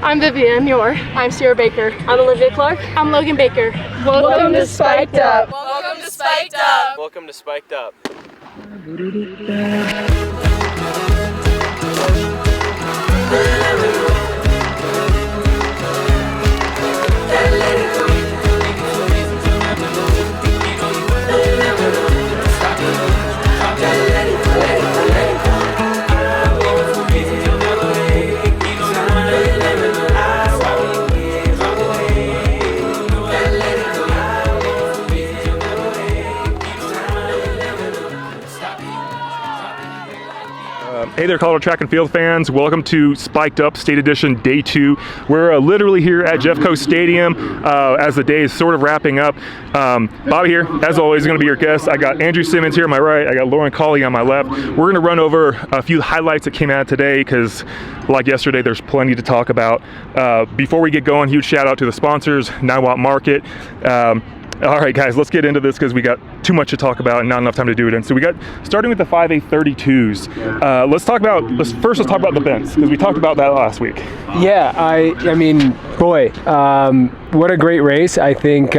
I'm Vivian Yor. I'm Sierra Baker. I'm Olivia Clark. I'm Logan Baker. Welcome to Spiked Up. Welcome to Spiked Up. Welcome to Spiked Up. Hey there, Colorado track and field fans. Welcome to Spiked Up State Edition Day 2. We're literally here at Jeffco Stadium as the day is sort of wrapping up. Bobby here, as always, is going to be your guest. I got Andrew Simmons here on my right. I got Lauren Cawley on my left. We're going to run over a few highlights that came out today because, like yesterday, there's plenty to talk about. Before we get going, huge shout out to the sponsors, 9 Watt Market. All right, guys, let's get into this because we got too much to talk about and not enough time to do it in. So we got, starting with the 5A32s, let's talk about the bends because we talked about that last week. Yeah, I mean, boy, what a great race. I think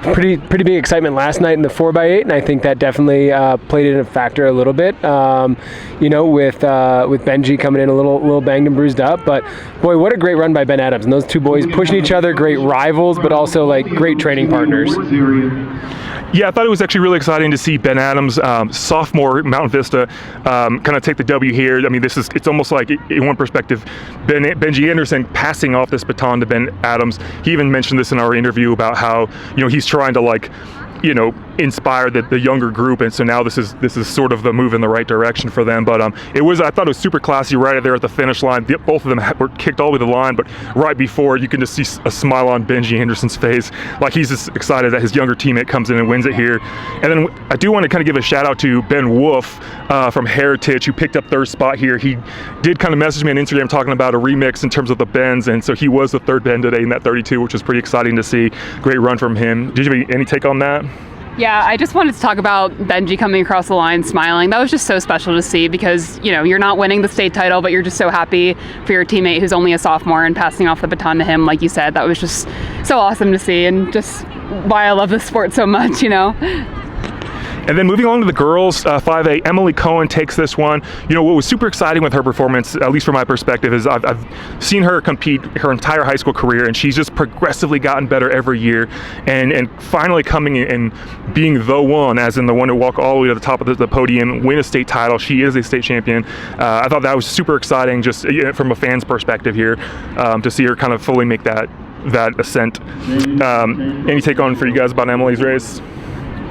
pretty big excitement last night in the 4x8, and I think that definitely played in a factor a little bit, with Benji coming in a little banged and bruised up. But boy, what a great run by Ben Adams, and those two boys pushing each other, great rivals, but also like great training partners. Yeah, I thought it was actually really exciting to see Ben Adams, sophomore Mountain Vista, kind of take the W here. I mean, it's almost like, in one perspective, Benji Anderson passing off this baton to Ben Adams. He even mentioned this in our interview about how, he's trying to inspire the younger group, and so now this is sort of the move in the right direction for them. But I thought it was super classy right there at the finish line. Both of them were kicked all the way to the line, but right before, you can just see a smile on Benji Anderson's face, like he's just excited that his younger teammate comes in and wins it here. And then I do want to kind of give a shout out to Ben Wolf from Heritage, who picked up third spot here. He did kind of message me on Instagram talking about a remix in terms of the bends, and so he was the third bend today in that 32, which was pretty exciting to see. Great run from him. Did you have any take on that? Yeah, I just wanted to talk about Benji coming across the line smiling. That was just so special to see because, you're not winning the state title, but you're just so happy for your teammate who's only a sophomore and passing off the baton to him, like you said. That was just so awesome to see and just why I love this sport so much, And then moving on to the girls, 5A, Emily Cohen takes this one. What was super exciting with her performance, at least from my perspective, is I've seen her compete her entire high school career, and she's just progressively gotten better every year, and finally coming in and being the one, as in the one to walk all the way to the top of the podium, win a state title. She is a state champion. I thought that was super exciting, just from a fan's perspective here, to see her kind of fully make that ascent. Any take on for you guys about Emily's race?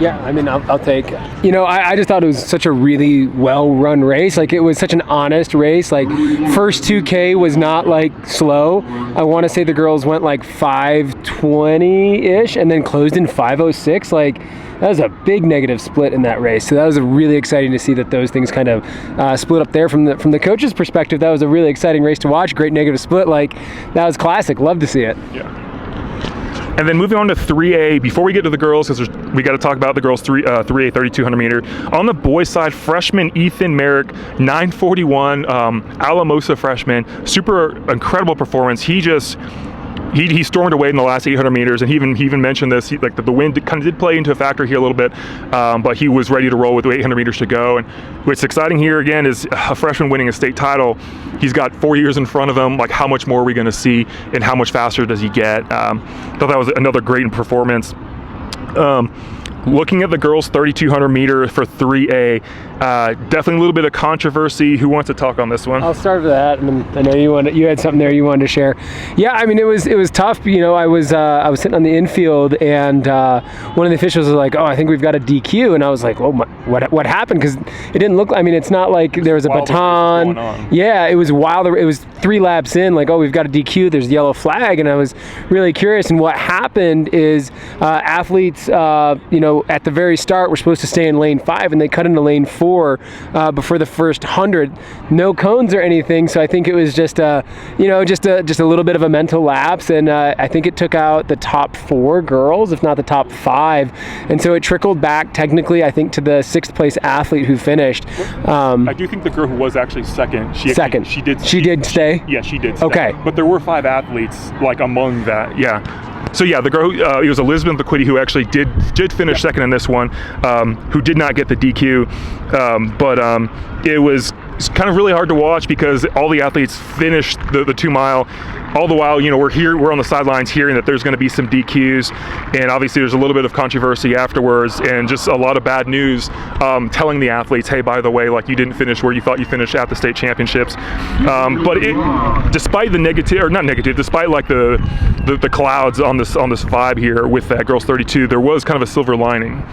Yeah, I mean, I'll take. I just thought it was such a really well-run race. Like, it was such an honest race. Like, first 2K was not slow. I want to say the girls went 5:20-ish and then closed in 5:06. That was a big negative split in that race. So that was really exciting to see that those things kind of split up there from the coach's perspective. That was a really exciting race to watch. Great negative split. That was classic. Love to see it. Yeah. And then moving on to 3A, before we get to the girls, because we got to talk about the girls 3A 3,200 meter. On the boys side, freshman Ethan Merrick, 9:41, Alamosa freshman, super incredible performance. He stormed away in the last 800 meters, and he even mentioned this. The wind kind of did play into a factor here a little bit, but he was ready to roll with 800 meters to go. And what's exciting here again is a freshman winning a state title. He's got 4 years in front of him. How much more are we going to see, and how much faster does he get? Thought that was another great performance. Looking at the girls 3,200 meter for 3A, definitely a little bit of controversy. Who wants to talk on this one? I'll start with that. I know you had something there you wanted to share. Yeah, I mean, it was tough. I was sitting on the infield, and one of the officials was like, "Oh, I think we've got a DQ," and I was like, "Oh, what happened?" Because it didn't look. I mean, it's not like there was a baton. Yeah, it was while it was 3 laps in. Oh, we've got a DQ. There's a yellow flag, and I was really curious. And what happened is athletes, at the very start, were supposed to stay in lane 5, and they cut into lane 4. before the first 100. No cones or anything, so I think it was just a little bit of a mental lapse, and I think it took out the top 4 girls, if not the top 5, and so it trickled back technically, I think, to the 6th place athlete who finished. I do think the girl who was actually second, she did stay. Yeah, she did stay. Okay, but there were 5 athletes like among that. Yeah. So yeah, the girl, it was Elizabeth McQuitty who actually did finish second in this one, who did not get the DQ, but it was kind of really hard to watch because all the athletes finished the 2 mile. All the while, we're on the sidelines hearing that there's going to be some DQs, and obviously there's a little bit of controversy afterwards, and just a lot of bad news, telling the athletes, hey, by the way, like, you didn't finish where you thought you finished at the state championships. But despite the despite like the clouds on this vibe here with that girls 32, there was kind of a silver lining.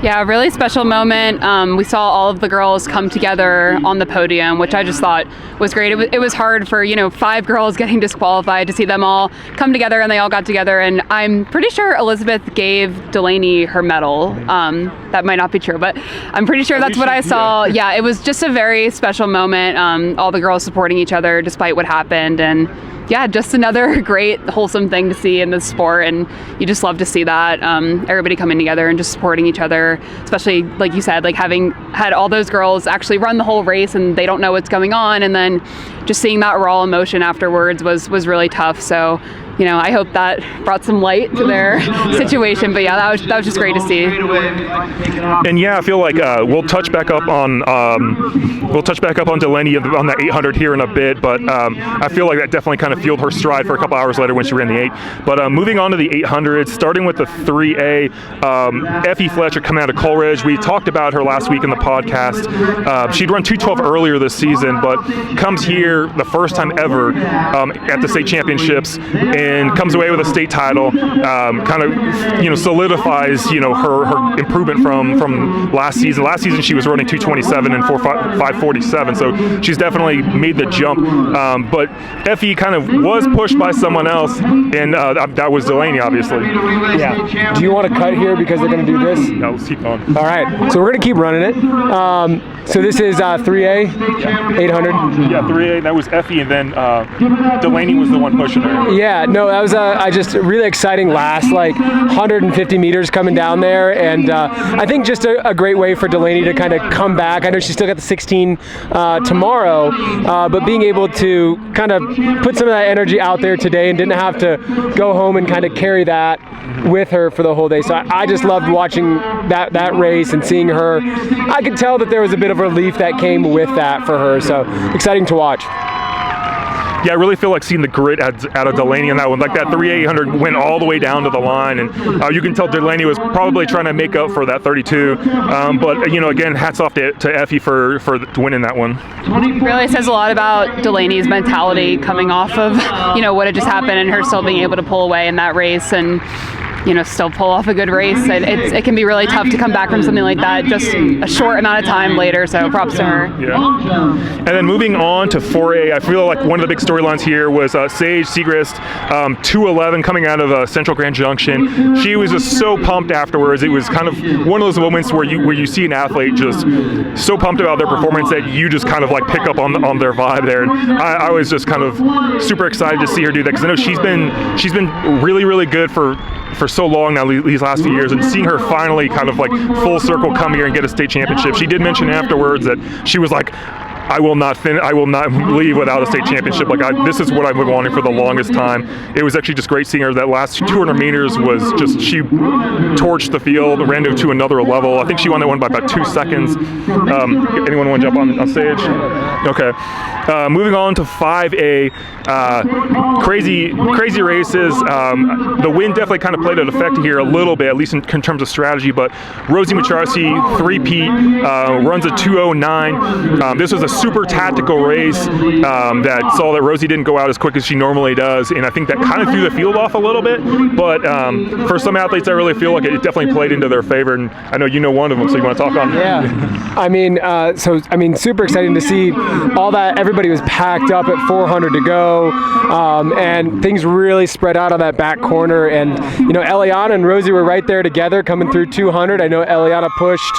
Yeah, a really special moment. We saw all of the girls come together on the podium, which I just thought was great. It was hard for 5 girls getting disqualified to see them all come together, and they all got together. And I'm pretty sure Elizabeth gave Delaney her medal. That might not be true, but I'm pretty sure that's what I saw. Yeah, it was just a very special moment. All the girls supporting each other despite what happened, and yeah, just another great, wholesome thing to see in this sport, and you just love to see that. Everybody coming together and just supporting each other, especially, like you said, like having had all those girls actually run the whole race and they don't know what's going on, and then just seeing that raw emotion afterwards was really tough. So, I hope that brought some light to their situation. But yeah, that was just great to see. And yeah, I feel like we'll touch back up on Delaney on the 800 here in a bit. But I feel like that definitely kind of fueled her stride for a couple hours later when she ran the 8. But moving on to the 800, starting with the 3A, Effie Fletcher coming out of Coleridge. We talked about her last week in the podcast. She'd run 2:12 earlier this season, but comes here the first time ever at the state championships, and comes away with a state title, kind of, solidifies, her improvement from last season. Last season she was running 2:27 and 5:47, so she's definitely made the jump. But Effie kind of was pushed by someone else, and that was Delaney, obviously. Yeah. Do you want to cut here because they're going to do this? No, let's keep going. All right. So we're going to keep running it. So this is 3A, 800. Yeah, 3A. That was Effie, and then Delaney was the one pushing her. Yeah. No, that was just a really exciting last, 150 meters coming down there, and I think just a great way for Delaney to kind of come back. I know she's still got the 16 tomorrow, but being able to kind of put some of that energy out there today and didn't have to go home and kind of carry that with her for the whole day. So I just loved watching that race and seeing her. I could tell that there was a bit of relief that came with that for her, so exciting to watch. Yeah, I really feel like seeing the grit out of Delaney on that one. Like that 3,800 went all the way down to the line, and you can tell Delaney was probably trying to make up for that 32. But again, hats off to Effie for winning that one. Really says a lot about Delaney's mentality coming off of what had just happened, and her still being able to pull away in that race and still pull off a good race. It can be really tough to come back from something like that just a short amount of time later, so props to her. Yeah. And then moving on to 4A, I feel like one of the big storylines here was Sage Segrist, 2:11 coming out of Central Grand Junction. She was just so pumped afterwards. It was kind of one of those moments where you see an athlete just so pumped about their performance that you just kind of like pick up on their vibe there. And I was just kind of super excited to see her do that, because I know she's been really, really good for so long now, these last few years, and seeing her finally kind of like full circle come here and get a state championship. She did mention afterwards that she was like, I will not leave without a state championship. This is what I've been wanting for the longest time. It was actually just great seeing her. That last 200 meters was just, she torched the field, ran to another level. I think she won that one by about 2 seconds. Anyone want to jump on stage? Okay. Moving on to 5A, crazy races. The wind definitely kind of played an effect here a little bit, at least in terms of strategy. But Rosie Macharsi, 3-peat, runs a 2:09. This was a super tactical race that saw that Rosie didn't go out as quick as she normally does, and I think that kind of threw the field off a little bit. But for some athletes, I really feel like it definitely played into their favor, and I know you know one of them, so you want to talk on that? Yeah. Super exciting to see all that. Everybody was packed up at 400 to go, and things really spread out on that back corner. And Eliana and Rosie were right there together coming through 200. I know Eliana pushed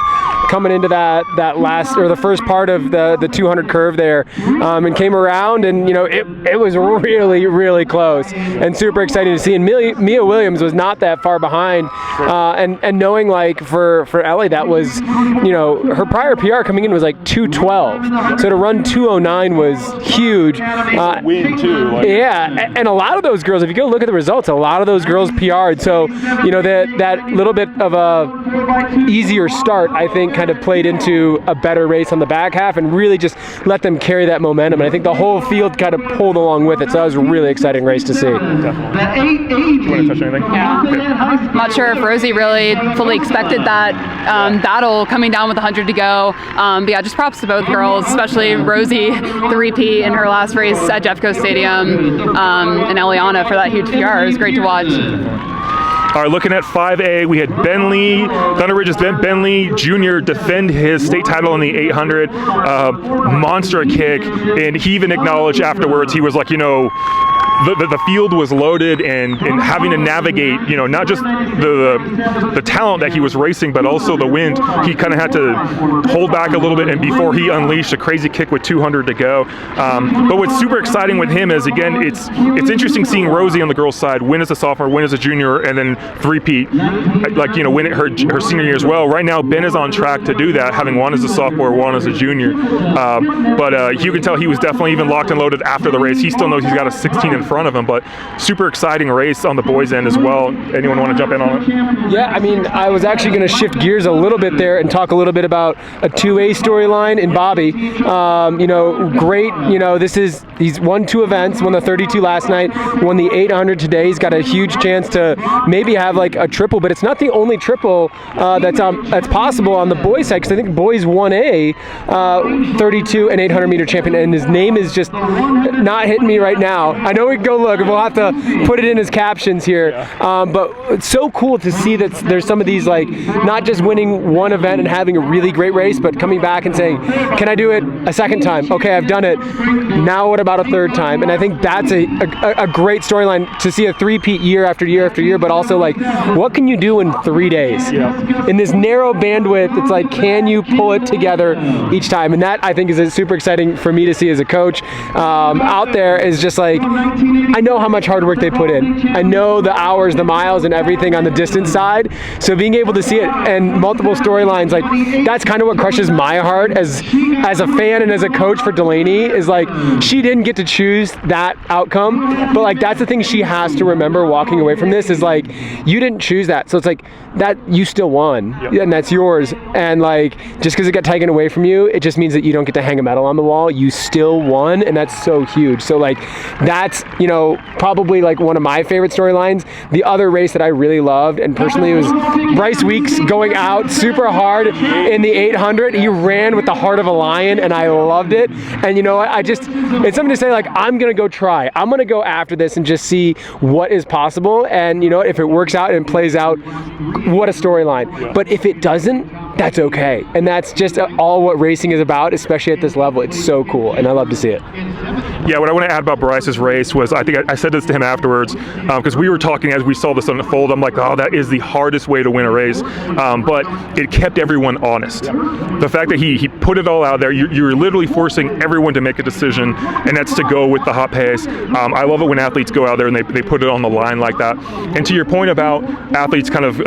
coming into that last, or the first part of the 200 curve there, and came around, and it was really, really close and super exciting to see. And Mia Williams was not that far behind, and knowing like for Ellie, that was her prior PR coming in was like 2:12, so to run 2:09 was huge. Win too. Yeah, and a lot of those girls, if you go look at the results, a lot of those girls PR'd. So that little bit of a easier start, I think, kind of played into a better race on the back half and really just let them carry that momentum. And I think the whole field kind of pulled along with it. So that was a really exciting race to see. Definitely. Do you want to touch anything? Yeah. I'm not sure if Rosie really fully expected that battle coming down with 100 to go. But yeah, just props to both girls, especially Rosie, the repeat in her last race at Jeffco Stadium, and Eliana for that huge PR. It was great to watch. All right, looking at 5A, we had Ben Lee, Thunder Ridge's Ben Lee Jr. defend his state title in the 800, monster kick, and he even acknowledged afterwards, he was like, the field was loaded, and having to navigate, not just the talent that he was racing, but also the wind. He kind of had to hold back a little bit, and before he unleashed a crazy kick with 200 to go. But what's super exciting with him is, again, it's interesting seeing Rosie on the girls' side win as a sophomore, win as a junior, and then three-peat, win it her senior year as well. Right now, Ben is on track to do that, having won as a sophomore, won as a junior. But you can tell he was definitely even locked and loaded after the race. He still knows he's got a 16 in front of him, but super exciting race on the boys' end as well. Anyone want to jump in on it? Yeah, I mean, I was actually going to shift gears a little bit there and talk a little bit about a 2A storyline in Bobby. Great, he's won 2 events, won the 32 last night, won the 800 today. He's got a huge chance to maybe have like a triple, but it's not the only triple that's possible on the boys' side, because I think boys 1A, 32 and 800 meter champion, and his name is just not hitting me right now. I know we can go look, we'll have to put it in his captions here. But it's so cool to see that there's some of these, like, not just winning one event and having a really great race, but coming back and saying, can I do it a second time? Okay, I've done it. Now what about a third time? And I think that's a great storyline to see a three-peat year after year after year, but also like, what can you do in 3 days? Yeah. In this narrow bandwidth, it's like, can you pull it together each time? And that, I think, is super exciting for me to see as a coach. Out there is just like, I know how much hard work they put in. I know the hours, the miles, and everything on the distance side. So being able to see it and multiple storylines, like, that's kind of what crushes my heart as a fan and as a coach for Delaney, is like, she didn't get to choose that outcome, but like, that's the thing she has to remember walking away from this, is like, you didn't choose that. So it's like, that you still won, and that's yours. And like, just because it got taken away from you, it just means that you don't get to hang a medal on the wall. You still won, and that's so huge. So like, that's, probably like one of my favorite storylines. The other race that I really loved, and personally, was Bryce Weeks going out super hard in the 800. He ran with the heart of a lion, and I loved it. And it's something to say, like, I'm gonna go try. I'm gonna go after this and just see what is possible. And if it works out and plays out, what a storyline. But if it doesn't, that's okay. And that's just all what racing is about, especially at this level. It's so cool, and I love to see it. Yeah, what I want to add about Bryce's race was, I think I said this to him afterwards, because we were talking as we saw this unfold. I'm like, oh, that is the hardest way to win a race. But it kept everyone honest. The fact that he put it all out there, you're literally forcing everyone to make a decision, and that's to go with the hot pace. I love it when athletes go out there and they put it on the line like that. And to your point about athletes kind of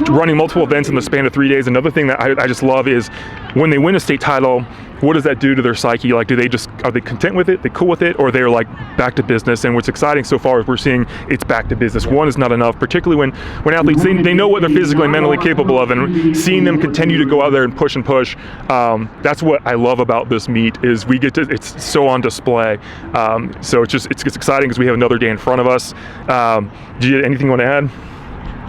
running multiple events in the span of 3 days, another thing that I just love is when they win a state title, what does that do to their psyche? Like, are they content with it? They cool with it? Or they're like back to business? And what's exciting so far is we're seeing it's back to business. One is not enough, particularly when athletes, they know what they're physically and mentally capable of, and seeing them continue to go out there and push. That's what I love about this meet, is it's so on display. So it's exciting because we have another day in front of us. Do you have anything you want to add?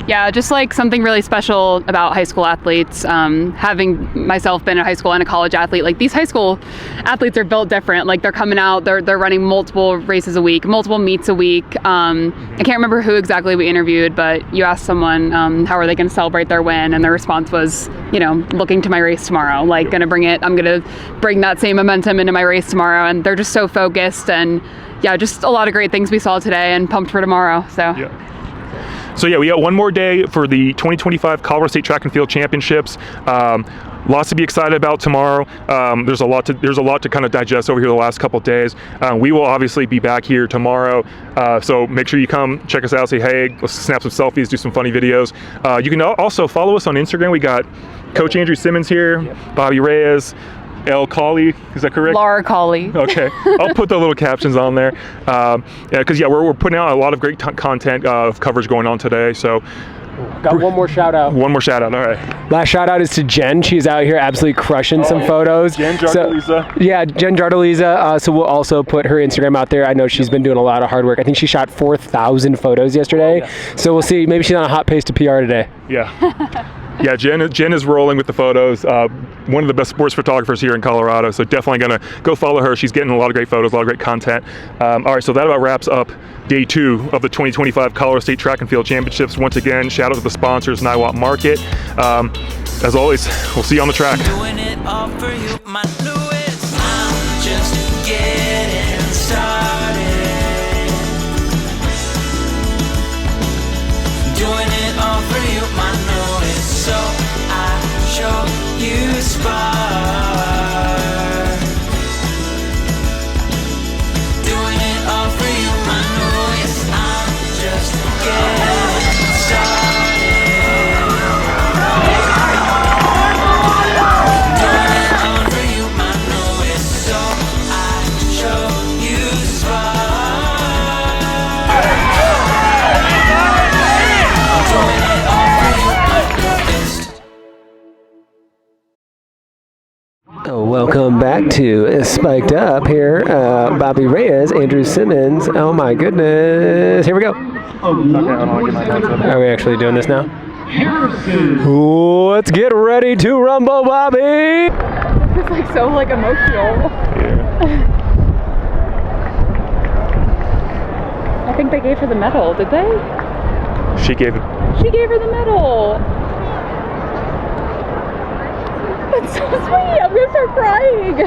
Yeah, just like something really special about high school athletes, having myself been a high school and a college athlete, like, these high school athletes are built different. Like, they're coming out, they're running multiple races a week, multiple meets a week. I can't remember who exactly we interviewed, but you asked someone, how are they going to celebrate their win? And their response was, looking to my race tomorrow, like, I'm going to bring that same momentum into my race tomorrow. And they're just so focused, and yeah, just a lot of great things we saw today, and pumped for tomorrow. So. Yeah. So yeah, we got one more day for the 2025 Colorado State Track and Field Championships. Lots to be excited about tomorrow. There's a lot to kind of digest over here the last couple days. We will obviously be back here tomorrow, so make sure you come check us out. Say hey, let's snap some selfies, do some funny videos. You can also follow us on Instagram. We got Coach Andrew Simmons here, Bobby Reyes, Cawley, is that correct? Laura Cawley. Okay, I'll put the little captions on there. Because we're putting out a lot of great content of coverage going on today. So. Got one more shout out. One more shout out, all right. Last shout out is to Jen. She's out here absolutely crushing some photos. Jen Jardaliza. Yeah, Jen Jardaliza. So we'll also put her Instagram out there. I know she's been doing a lot of hard work. I think she shot 4,000 photos yesterday. So we'll see. Maybe she's on a hot pace to PR today. Yeah. Yeah, Jen is rolling with the photos. One of the best sports photographers here in Colorado, so definitely gonna go follow her. She's getting a lot of great photos, a lot of great content. All right, so that about wraps up day 2 of the 2025 Colorado State Track and Field Championships. Once again, shout out to the sponsors, Niwot Market. As always, we'll see you on the track. Doing it all for you, my newest. I'm just getting started. Doing it all for you, my newest. So I show you spark. Doing it all for you, my newest. I'm just getting started. Doing it all for you, my newest. So I show you spark. Doing it all for you, my newest. Welcome back to Spiked Up here. Bobby Reyes, Andrew Simmons. Oh my goodness. Here we go. Are we actually doing this now? Let's get ready to rumble, Bobby. It's like so like emotional. I think they gave her the medal, did they? She gave it. She gave her the medal. That's so sweet. I'm gonna start crying.